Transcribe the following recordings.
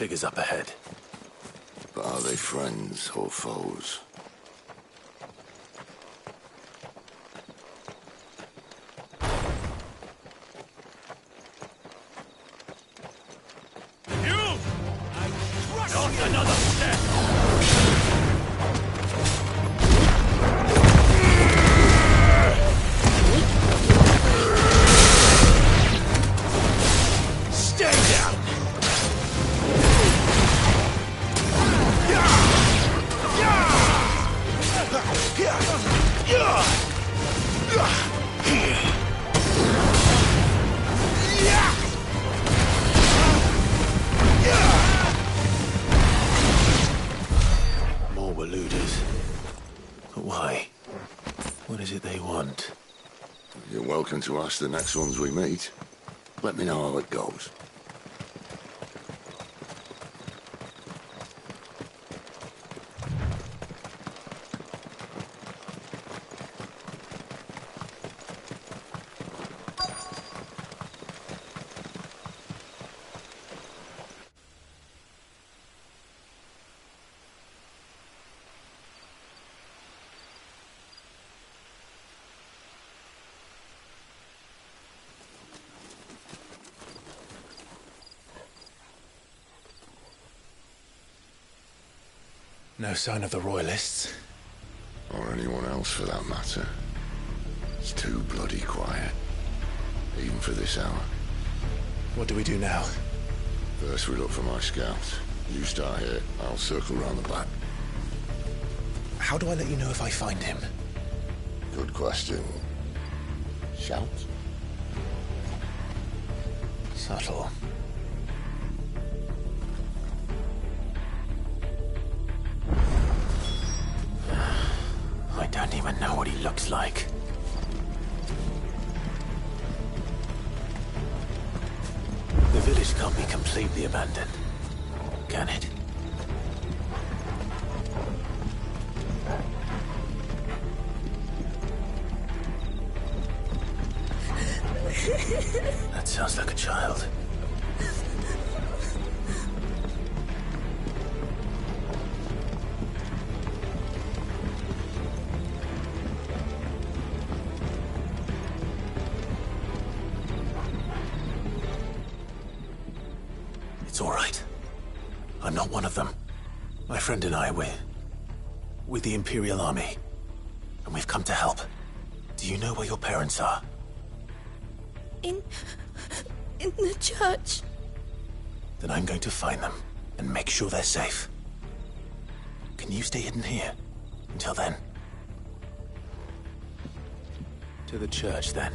figures up ahead. But are they friends or foes? Not another step! Stay down! More Waluders. But why? What is it they want? You're welcome to ask the next ones we meet. Let me know how it goes. No sign of the Royalists. Or anyone else for that matter. It's too bloody quiet. Even for this hour. What do we do now? First we look for my scouts. You start here, I'll circle round the back. How do I let you know if I find him? Good question. Shout? Subtle. I don't even know what he looks like. The village can't be completely abandoned, can it? That sounds like a child. It's all right. I'm not one of them. My friend and I, we're with the Imperial Army. And we've come to help. Do you know where your parents are? In the church. Then I'm going to find them and make sure they're safe. Can you stay hidden here until then? To the church, then.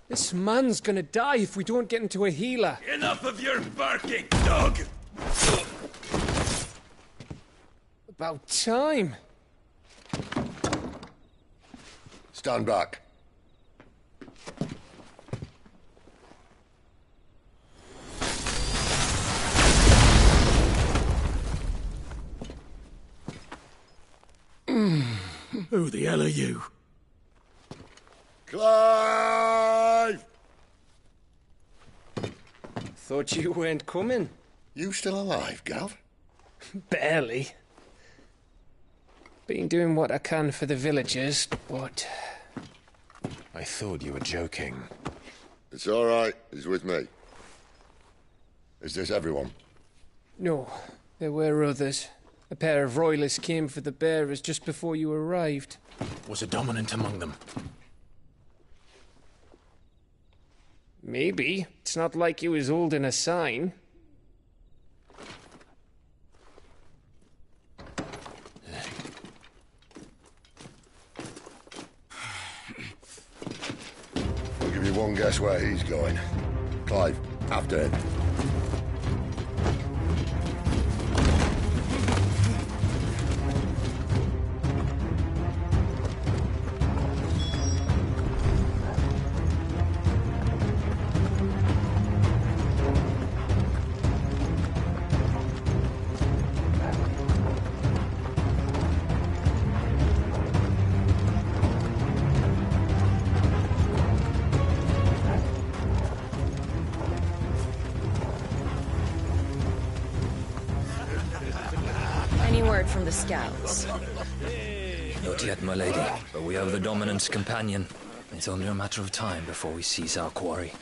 This man's gonna die if we don't get into a healer. Enough of your barking, dog! About time. Stand back. Who the hell are you? Clive! Thought you weren't coming. You still alive, Gav? Barely. Been doing what I can for the villagers, but... I thought you were joking. It's all right. He's with me. Is this everyone? No, there were others. A pair of royalists came for the bearers just before you arrived. Was a dominant among them? Maybe. It's not like he was holding a sign. I'll give you one guess where he's going. Clive, after him. Any word from the scouts? Not yet, my lady, but we have the Dominant's companion. It's only a matter of time before we seize our quarry.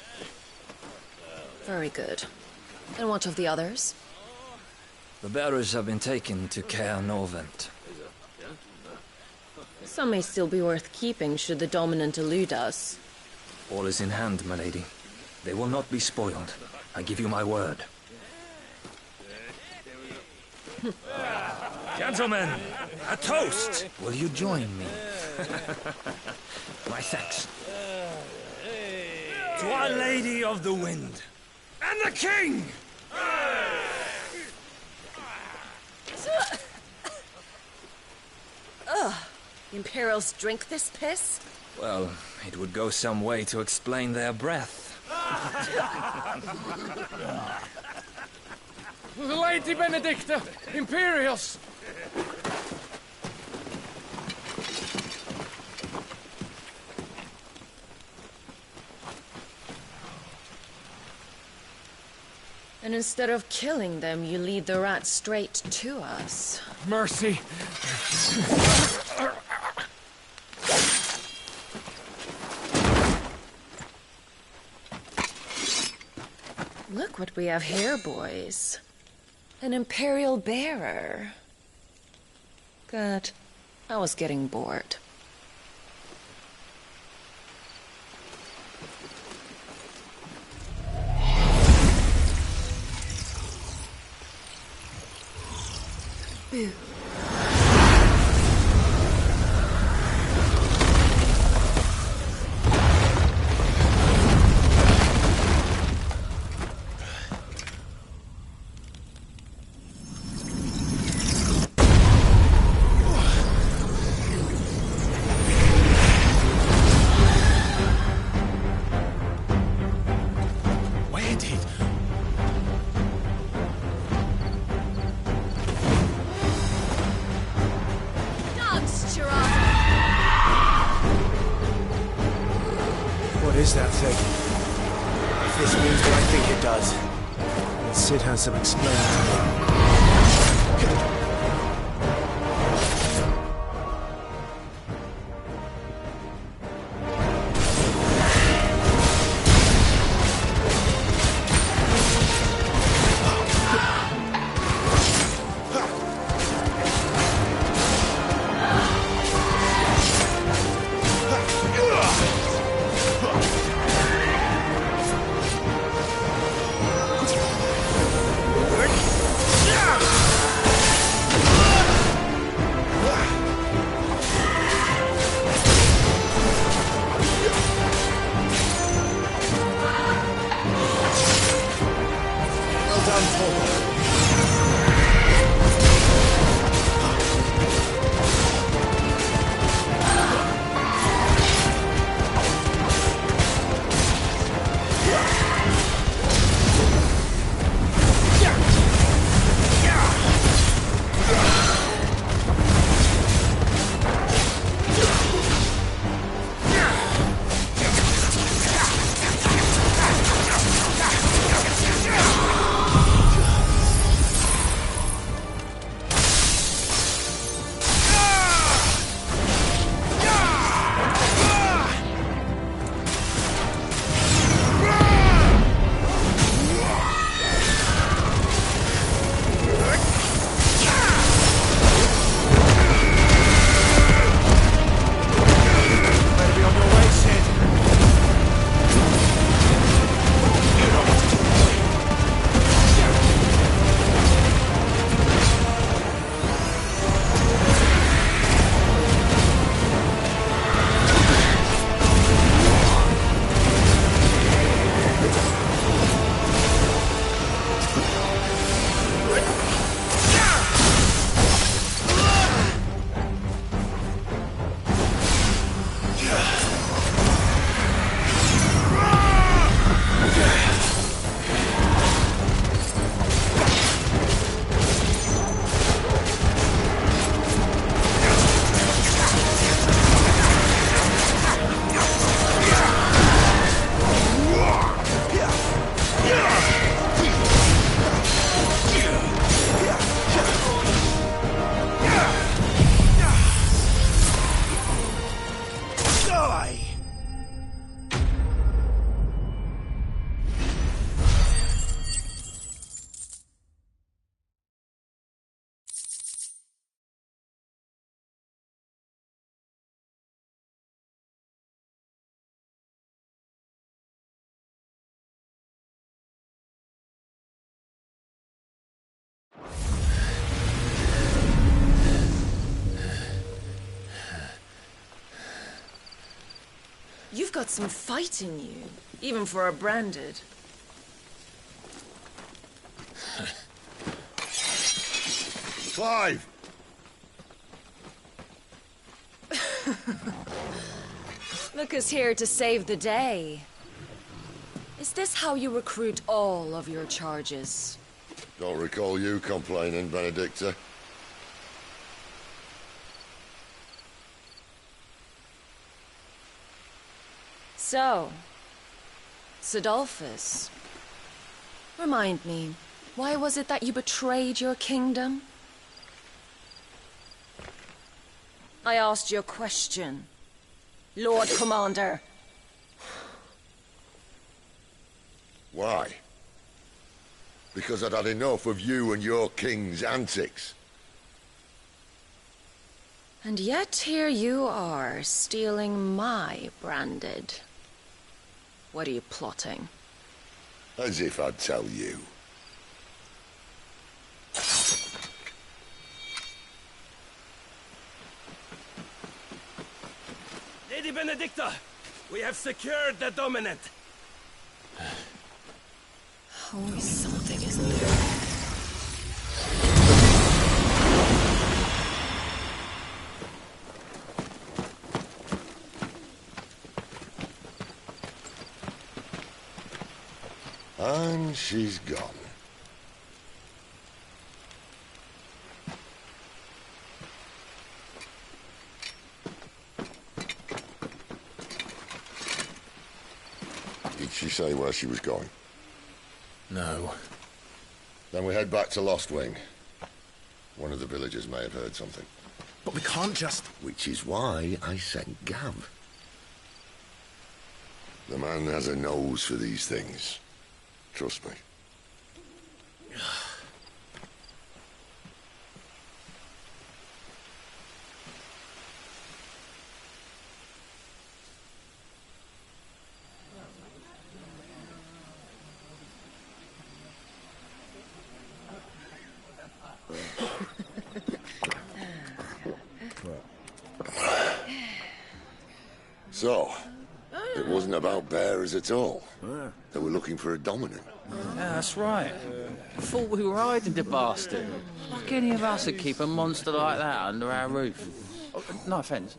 Very good. And what of the others? The bearers have been taken to Caer Novent. Some may still be worth keeping should the Dominant elude us. All is in hand, my lady. They will not be spoiled. I give you my word. Gentlemen, a toast! Will you join me? My thanks. To Our Lady of the Wind and the King! Ugh. The Imperials drink this piss? Well, it would go some way to explain their breath. Lady Benedicta! Imperials! And instead of killing them, you lead the rats straight to us. Mercy! Look what we have here, boys. An Imperial bearer. Good. I was getting bored. Boo. Where did... What is that thing? If this means what I think it does, then Sid has some explaining to do. You've got some fight in you, even for a branded. Clive! Look who's here to save the day. Is this how you recruit all of your charges? Don't recall you complaining, Benedicta. So, Sidolphus, remind me, why was it that you betrayed your kingdom? I asked you a question, Lord Commander. Why? Because I'd had enough of you and your king's antics. And yet here you are, stealing my branded. What are you plotting? As if I'd tell you. Lady Benedicta, we have secured the dominant. Always something, isn't there? And she's gone. Did she say where she was going? No. Then we head back to Lost Wing. One of the villagers may have heard something. But we can't just... Which is why I sent Gav. The man has a nose for these things. Trust me. So, it wasn't about bearers at all. They were looking for a dominant. Yeah, that's right. Thought we were hiding the bastard. Like any of us would keep a monster like that under our roof. Oh, no offence.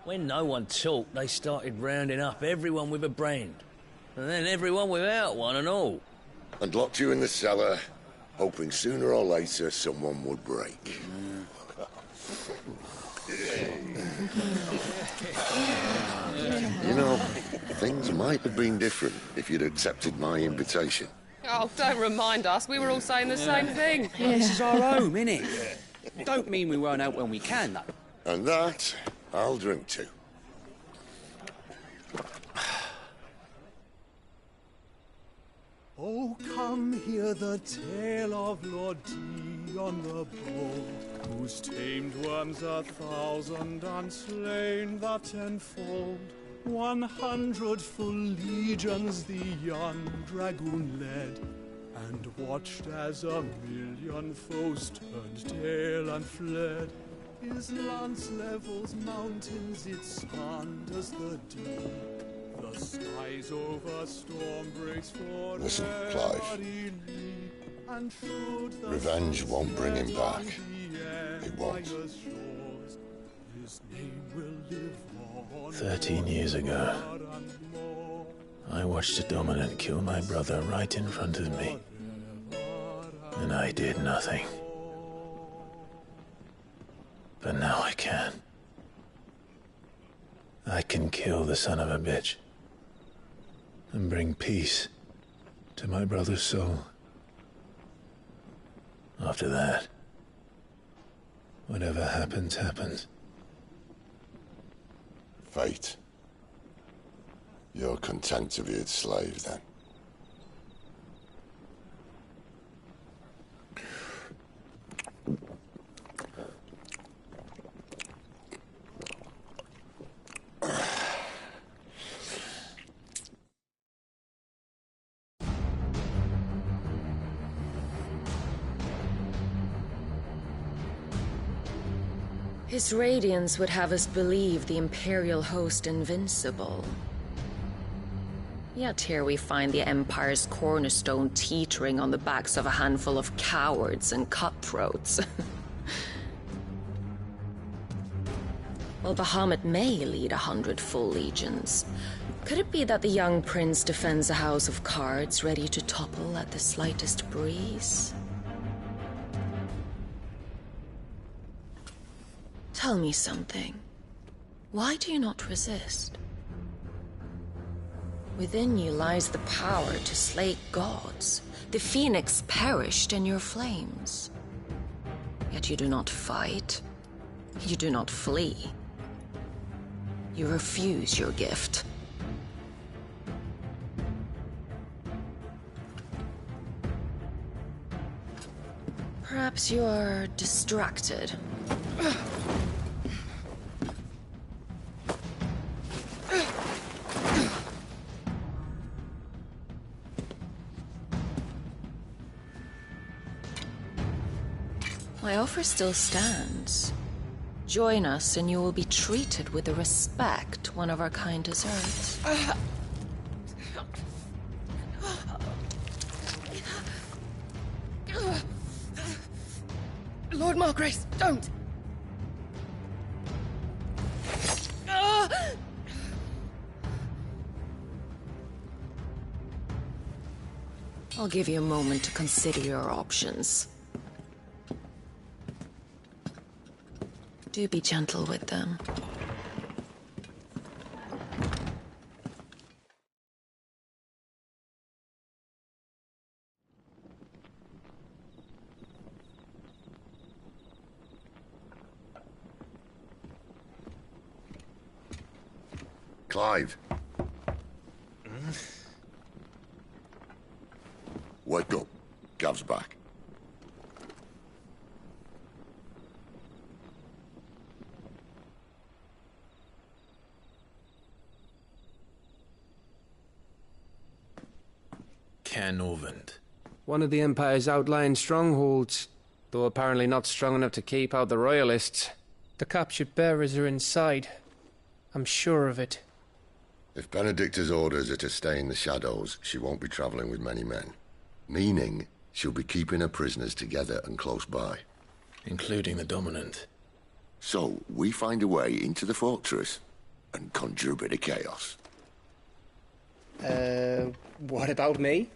When no one talked, they started rounding up everyone with a brand. And then everyone without one and all. And locked you in the cellar, hoping sooner or later someone would break. You know, things might have been different if you'd accepted my invitation. Oh, don't remind us. We were all saying the same thing. This is our home, innit? Don't mean we won't out when we can, though. And that, I'll drink to. Oh, come hear the tale of Lord Dion the Bold, who's tamed worms 1,000 and slain the 10-fold. 100 full legions the young dragoon led, and watched as 1,000,000 foes turned tail and fled. His lance levels mountains, it slanders the deep. The skies over storm breaks for Listen, Clive. Revenge won't bring him back. It won't. 13 years ago, I watched a dominant kill my brother right in front of me. And I did nothing. But now I can. I can kill the son of a bitch. And bring peace to my brother's soul. After that, whatever happens, happens. Fate. You're content to be its slave, then? His radiance would have us believe the Imperial host invincible. Yet here we find the Empire's cornerstone teetering on the backs of a handful of cowards and cutthroats. Well, Bahamut may lead 100 full legions. Could it be that the young prince defends a house of cards ready to topple at the slightest breeze? Tell me something. Why do you not resist? Within you lies the power to slay gods. The phoenix perished in your flames. Yet you do not fight. You do not flee. You refuse your gift. Perhaps you are distracted. My offer still stands. Join us and you will be treated with the respect one of our kind deserves. Lord Margrace, don't! I'll give you a moment to consider your options. Do be gentle with them. Clive. Wake up. Gav's back. Norvend. One of the Empire's outlying strongholds, though apparently not strong enough to keep out the Royalists. The captured bearers are inside. I'm sure of it. If Benedicta's orders are to stay in the shadows, she won't be travelling with many men. Meaning, she'll be keeping her prisoners together and close by. Including the Dominant. So, we find a way into the fortress and conjure a bit of chaos. What about me?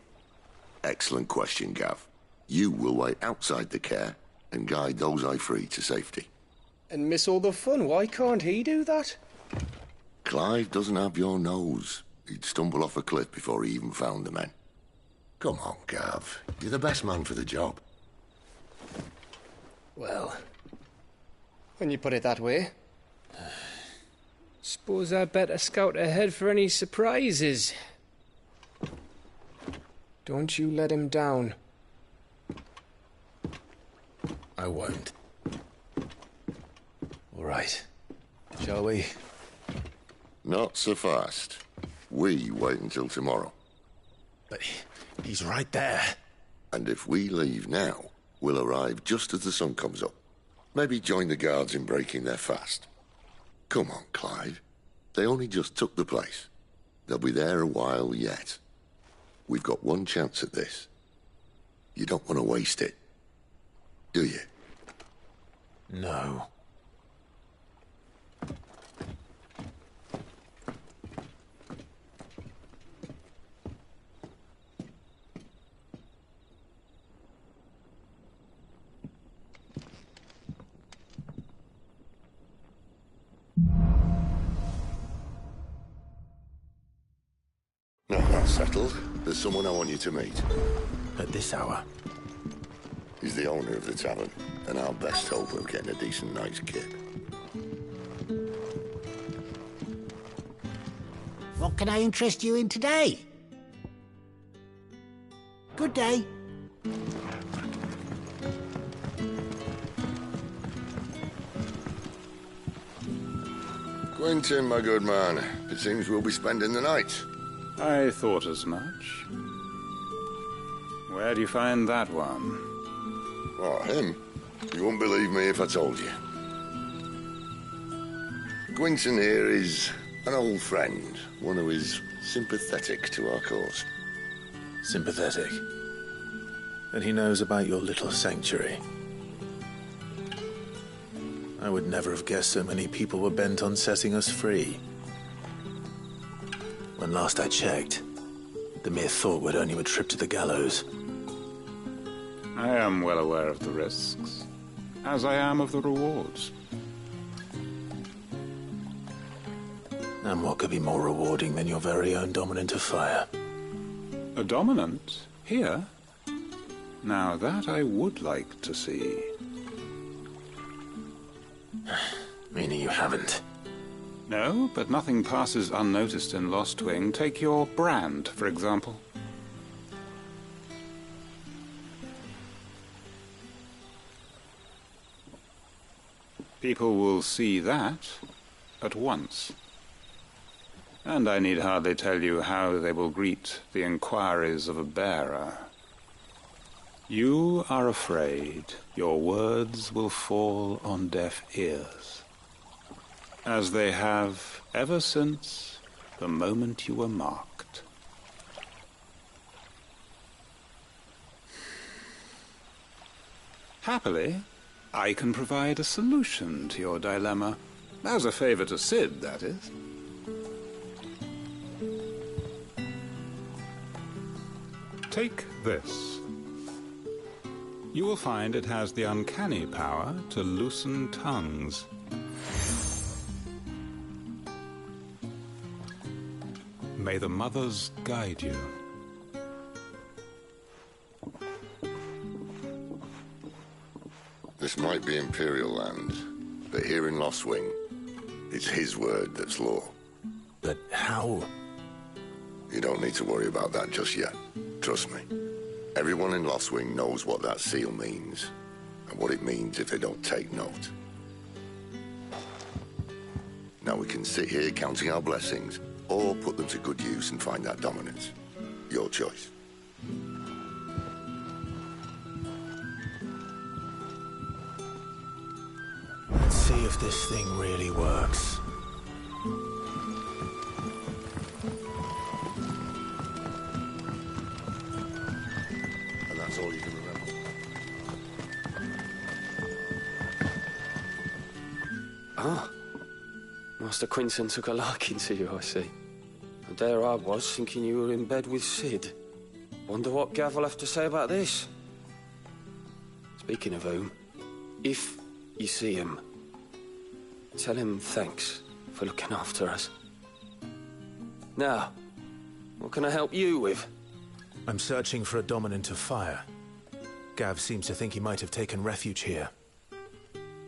Excellent question, Gav. You will wait outside the care and guide those I free to safety. And miss all the fun. Why can't he do that? Clive doesn't have your nose. He'd stumble off a cliff before he even found the men. Come on, Gav. You're the best man for the job. Well, when you put it that way. Suppose I'd better scout ahead for any surprises. Don't you let him down. I won't. All right. Shall we? Not so fast. We wait until tomorrow. But he's right there. And if we leave now, we'll arrive just as the sun comes up. Maybe join the guards in breaking their fast. Come on, Clive. They only just took the place. They'll be there a while yet. We've got one chance at this. You don't want to waste it, do you? No. No, that's settled. There's someone I want you to meet. At this hour? He's the owner of the tavern, and our best hope of getting a decent night's kip. What can I interest you in today? Good day. Quentin, my good man. It seems we'll be spending the night. I thought as much. Where do you find that one? Oh, him? You wouldn't believe me if I told you. Quentin here is An old friend, one who is sympathetic to our cause. Sympathetic? And he knows about your little sanctuary. I would never have guessed so many people were bent on setting us free. When last I checked, the mere thought would earn you a trip to the gallows. I am well aware of the risks, as I am of the rewards. And what could be more rewarding than your very own dominant of fire? A dominant? Here? Now that I would like to see. Meaning you haven't? No, but nothing passes unnoticed in Lost Wing. Take your brand, for example. People will see that at once. And I need hardly tell you how they will greet the inquiries of a bearer. You are afraid your words will fall on deaf ears, as they have ever since the moment you were marked. Happily, I can provide a solution to your dilemma. As a favor to Sid, that is. Take this. You will find it has the uncanny power to loosen tongues. May the mothers guide you. This might be Imperial land, but here in Lost Wing, it's his word that's law. But how? You don't need to worry about that just yet. Trust me. Everyone in Lost Wing knows what that seal means, and what it means if they don't take note. Now we can sit here counting our blessings, or put them to good use and find that dominance. Your choice. Let's see if this thing really works. And that's all you can remember. Ah. Master Quinton took a liking to you, I see. And there I was, thinking you were in bed with Sid. Wonder what Gav will have to say about this. Speaking of whom, if you see him, tell him thanks for looking after us. Now, what can I help you with? I'm searching for a dominant of fire. Gav seems to think he might have taken refuge here.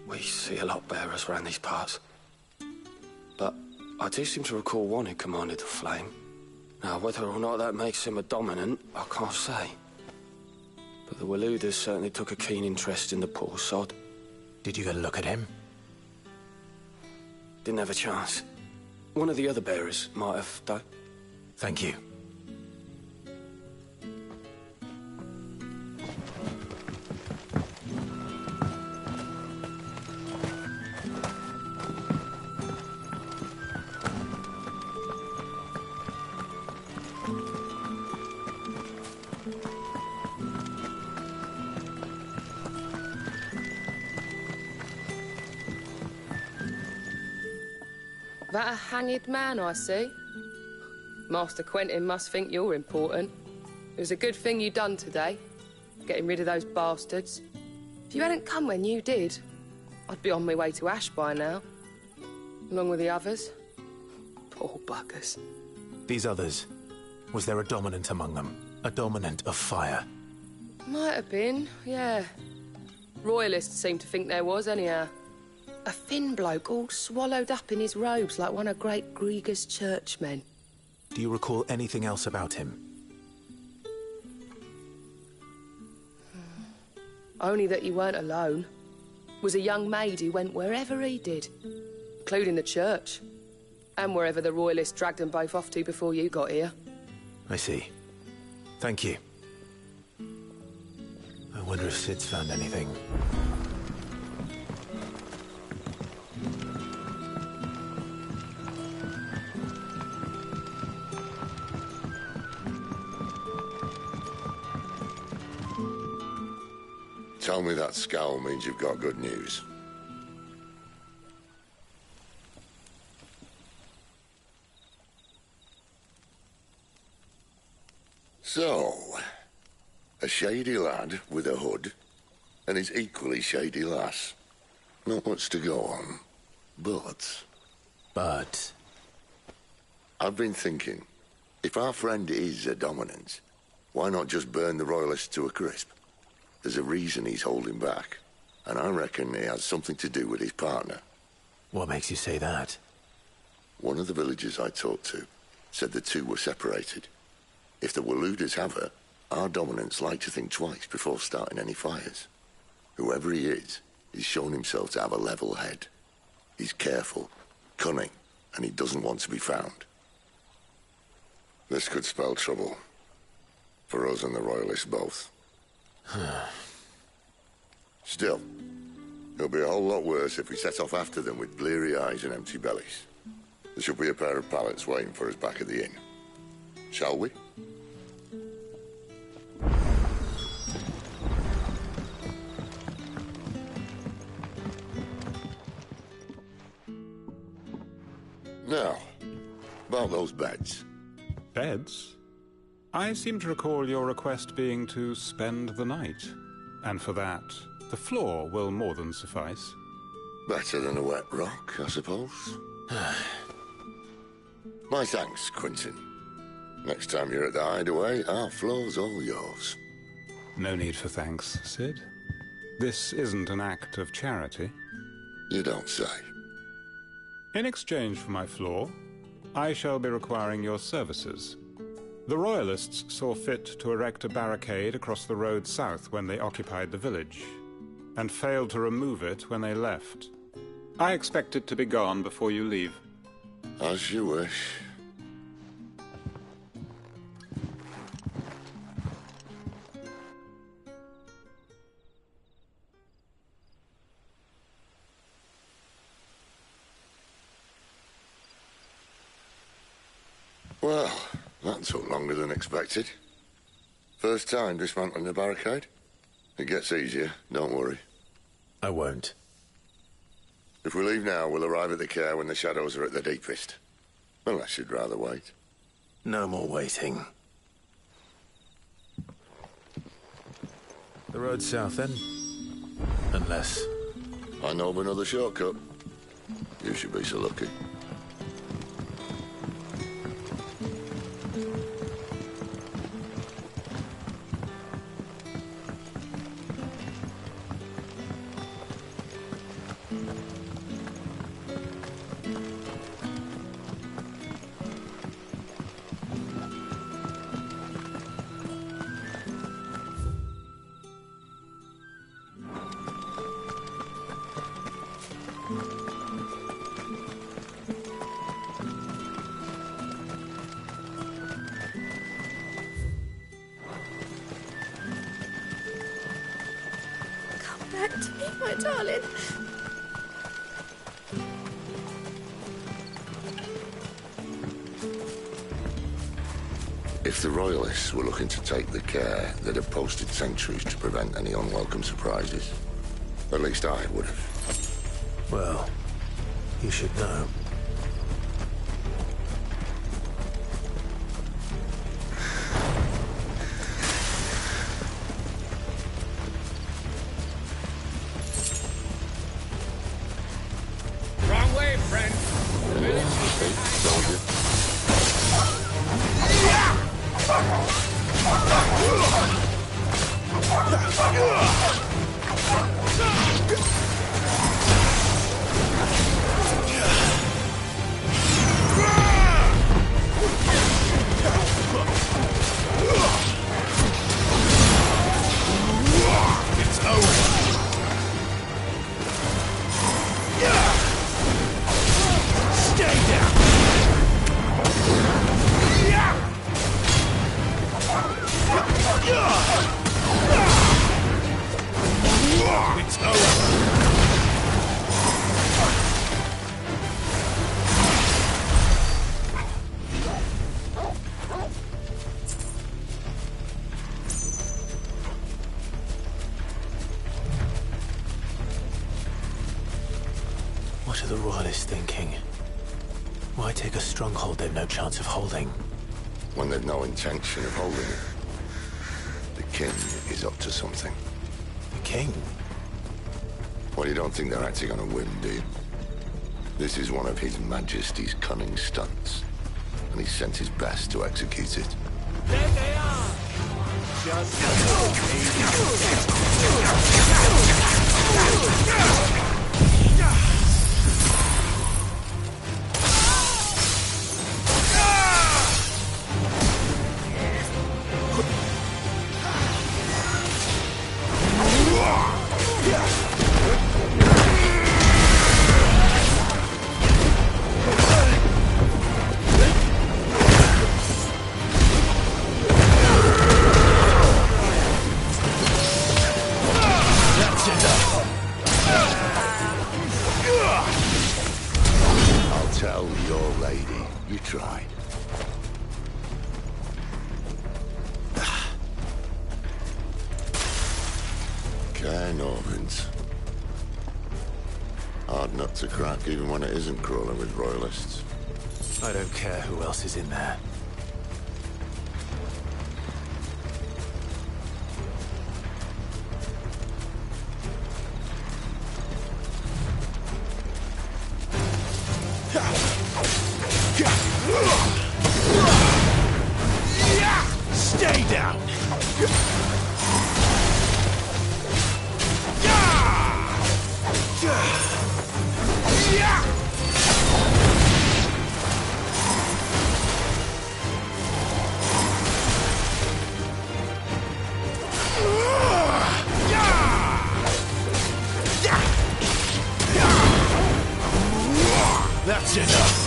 We see a lot bearers around these parts. But I do seem to recall one who commanded the flame. Now, whether or not that makes him a dominant, I can't say. But the Waluders certainly took a keen interest in the poor sod. Did you get a look at him? Didn't have a chance. One of the other bearers might have, though. Thank you. That a hanged man I see? Master Quentin must think you're important. It was a good thing you done today, getting rid of those bastards. If you hadn't come when you did, I'd be on my way to Ash by now, along with the others. Poor buggers. These others, was there a dominant among them? A dominant of fire? Might have been, yeah. Royalists seem to think there was, anyhow. A thin bloke all swallowed up in his robes like one of Great Grieger's churchmen. Do you recall anything else about him? Only that he weren't alone. Was a young maid who went wherever he did, including the church, and wherever the Royalists dragged them both off to before you got here. I see. Thank you. I wonder if Sid's found anything. Tell me that scowl means you've got good news. So, a shady lad with a hood, and his equally shady lass. Not much to go on, but... But... I've been thinking, if our friend is a dominant, why not just burn the Royalists to a crisp? There's a reason he's holding back, and I reckon he has something to do with his partner. What makes you say that? One of the villagers I talked to said the two were separated. If the Waluders have her, our dominants like to think twice before starting any fires. Whoever he is, he's shown himself to have a level head. He's careful, cunning, and he doesn't want to be found. This could spell trouble. For us and the Royalists both. Still, it'll be a whole lot worse if we set off after them with bleary eyes and empty bellies. There should be a pair of pallets waiting for us back at the inn. Shall we? Now, about those beds. Beds? I seem to recall your request being to spend the night. And for that, the floor will more than suffice. Better than a wet rock, I suppose. My thanks, Quentin. Next time you're at the hideaway, our floor's all yours. No need for thanks, Sid. This isn't an act of charity. You don't say. In exchange for my floor, I shall be requiring your services. The Royalists saw fit to erect a barricade across the road south when they occupied the village, and failed to remove it when they left. I expect it to be gone before you leave. As you wish. Well, that took longer than expected. First time dismantling a barricade? It gets easier, don't worry. I won't. If we leave now, we'll arrive at the care when the shadows are at their deepest. Unless you'd rather wait. No more waiting. The road south, then? Unless... I know of another shortcut. You should be so lucky. Back to me, my darling. If the Royalists were looking to take the care, they'd have posted sentries to prevent any unwelcome surprises. At least I would have. Well, you should know. Wrong way, friend. The village It's over. Stay down. It's over. to the Royalist thinking? Why take a stronghold they've no chance of holding? When they've no intention of holding it. The king is up to something. The king? Well, you don't think they're acting on a whim, do you? This is one of His Majesty's cunning stunts, and he sent his best to execute it. There they are! Just I'll tell your lady you tried. Okay, Norvins. Hard nut to crack even when it isn't crawling with Royalists. I don't care who else is in there. stay down! That's enough!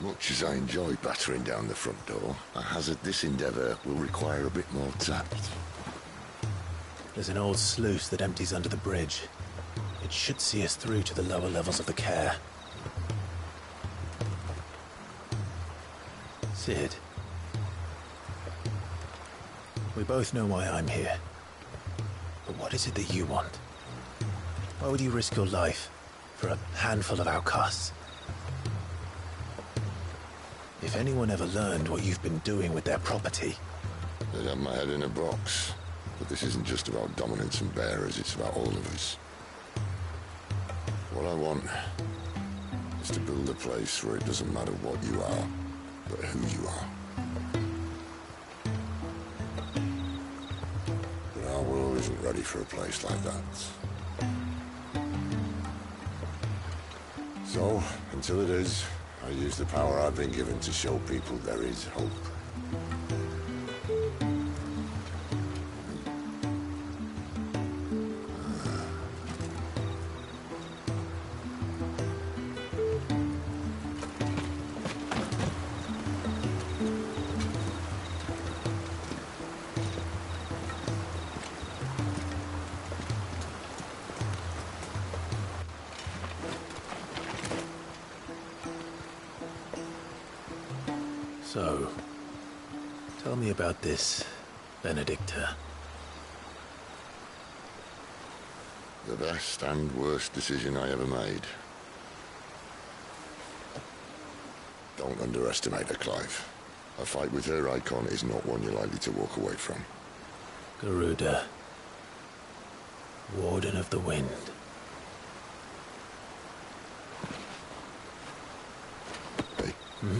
Much as I enjoy battering down the front door, I hazard this endeavour will require a bit more tact. There's an old sluice that empties under the bridge. It should see us through to the lower levels of the care. Sid. We both know why I'm here. But what is it that you want? Why would you risk your life for a handful of outcasts? If anyone ever learned what you've been doing with their property... They'd have my head in a box. But this isn't just about dominance and bearers, it's about all of us. What I want is to build a place where it doesn't matter what you are, but who you are. But our world isn't ready for a place like that. So, until it is, I use the power I've been given to show people there is hope. So, tell me about this, Benedicta. The best and worst decision I ever made. Don't underestimate her, Clive. A fight with her icon is not one you're likely to walk away from. Garuda. Warden of the Wind. Hey. Hmm?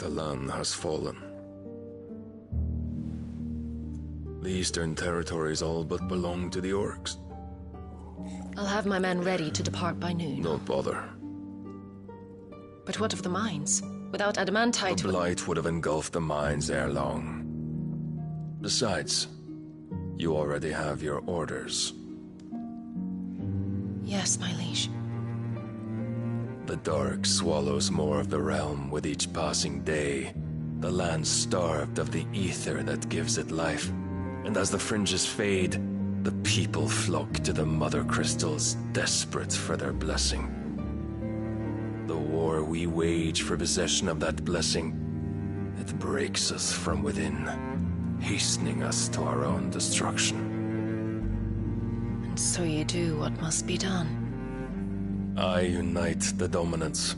Thalan has fallen. The Eastern Territories all but belong to the Orcs. I'll have my men ready to depart by noon. Don't bother. But what of the mines? Without adamantite... The blight would have engulfed the mines ere long. Besides, you already have your orders. Yes, my liege. The dark swallows more of the realm with each passing day. The land starved of the ether that gives it life. And as the fringes fade, the people flock to the mother crystals, desperate for their blessing. The war we wage for possession of that blessing, it breaks us from within, hastening us to our own destruction. And so you do what must be done. I unite the dominants,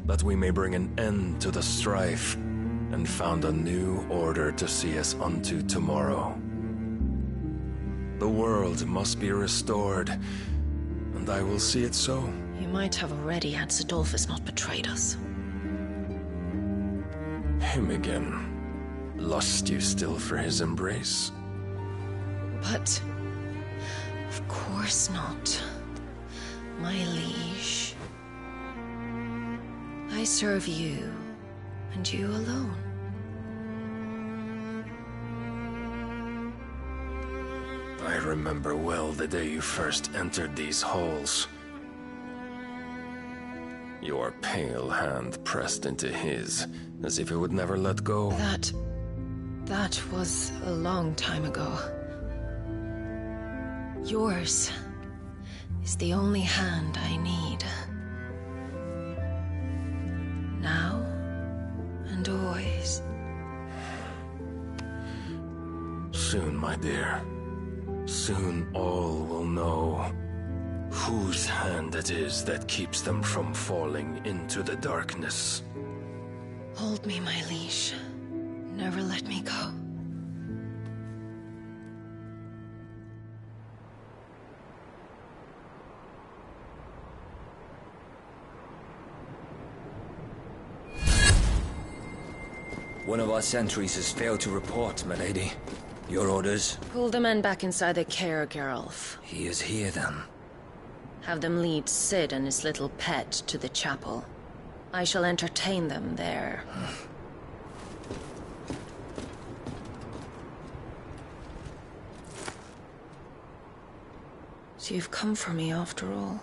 that we may bring an end to the strife, and found a new order to see us unto tomorrow. The world must be restored, and I will see it so. You might have already had Sidolphus not betrayed us. Him again. Lust you still for his embrace? But... of course not. My liege. I serve you, and you alone. I remember well the day you first entered these halls. Your pale hand pressed into his, as if it would never let go. That was a long time ago. Yours is the only hand I need. Now and always. Soon, my dear. Soon all will know whose hand it is that keeps them from falling into the darkness. Hold me, my liege. Never let me go. One of our sentries has failed to report, milady. Your orders? Pull the men back inside their care, Geralf. He is here, then. Have them lead Sid and his little pet to the chapel. I shall entertain them there. So you've come for me after all.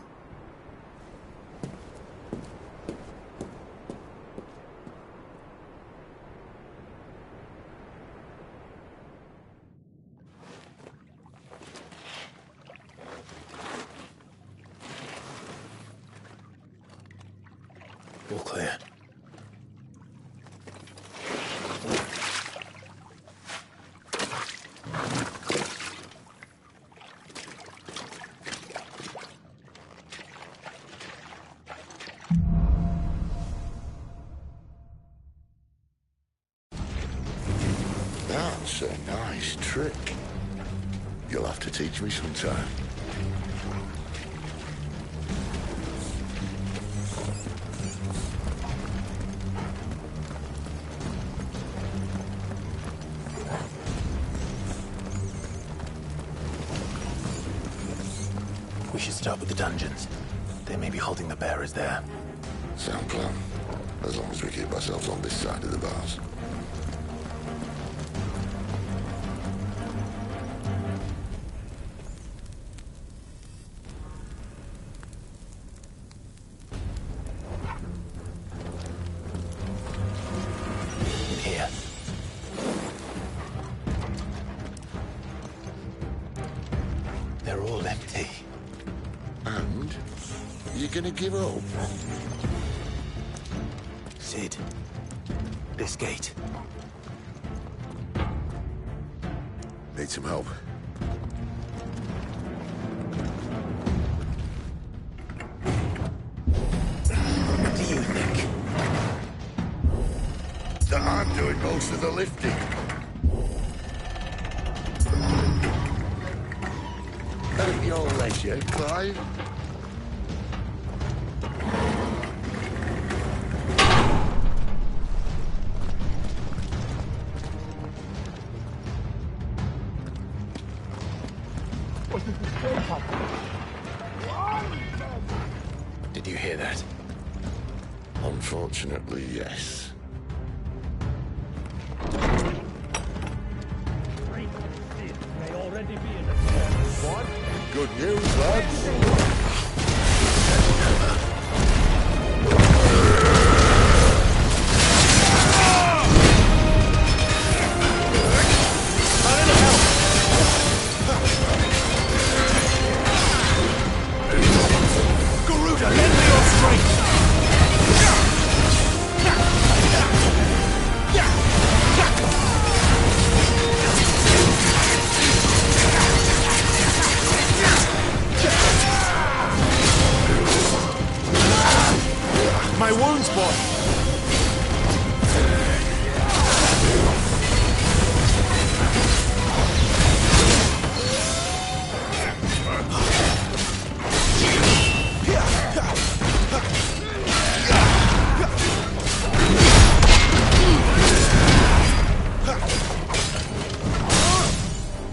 All clear. That's a nice trick. You'll have to teach me sometime. We should start with the dungeons. They may be holding the bearers there. Sound plan. As long as we keep ourselves on this side of the bars. Here. They're all empty. And? You gonna give up? Sid. This gate. Need some help. What do you think? That I'm doing most of the lifting. At your leisure, Clive. Did you hear that? Unfortunately, yes. May already be in the What? Good news, lads. Garuda, lend me your strength! My wounds, boy!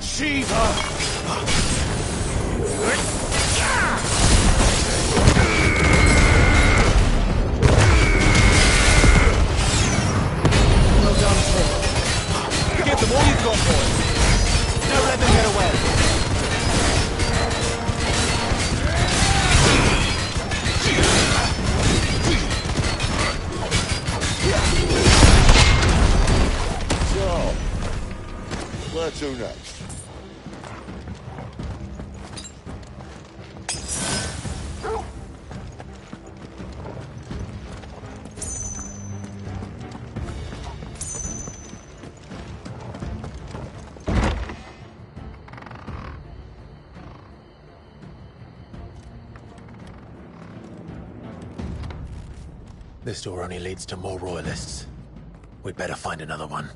Shiva! Well done, Tim. Give them all you've got, boys! Don't let them get away! So, where to next? This door only leads to more royalists. We'd better find another one.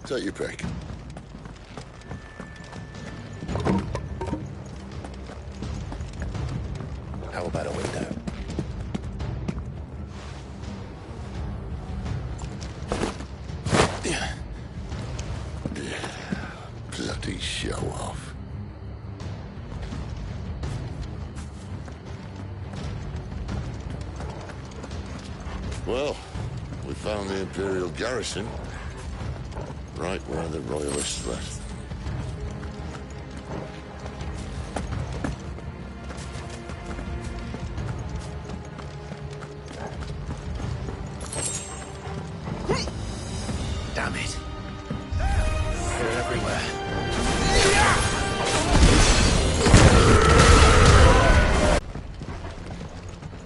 Take your pick. How about a window? Bloody show off. Well, we found the Imperial garrison. Right where the Royalists left. Damn it. They're everywhere.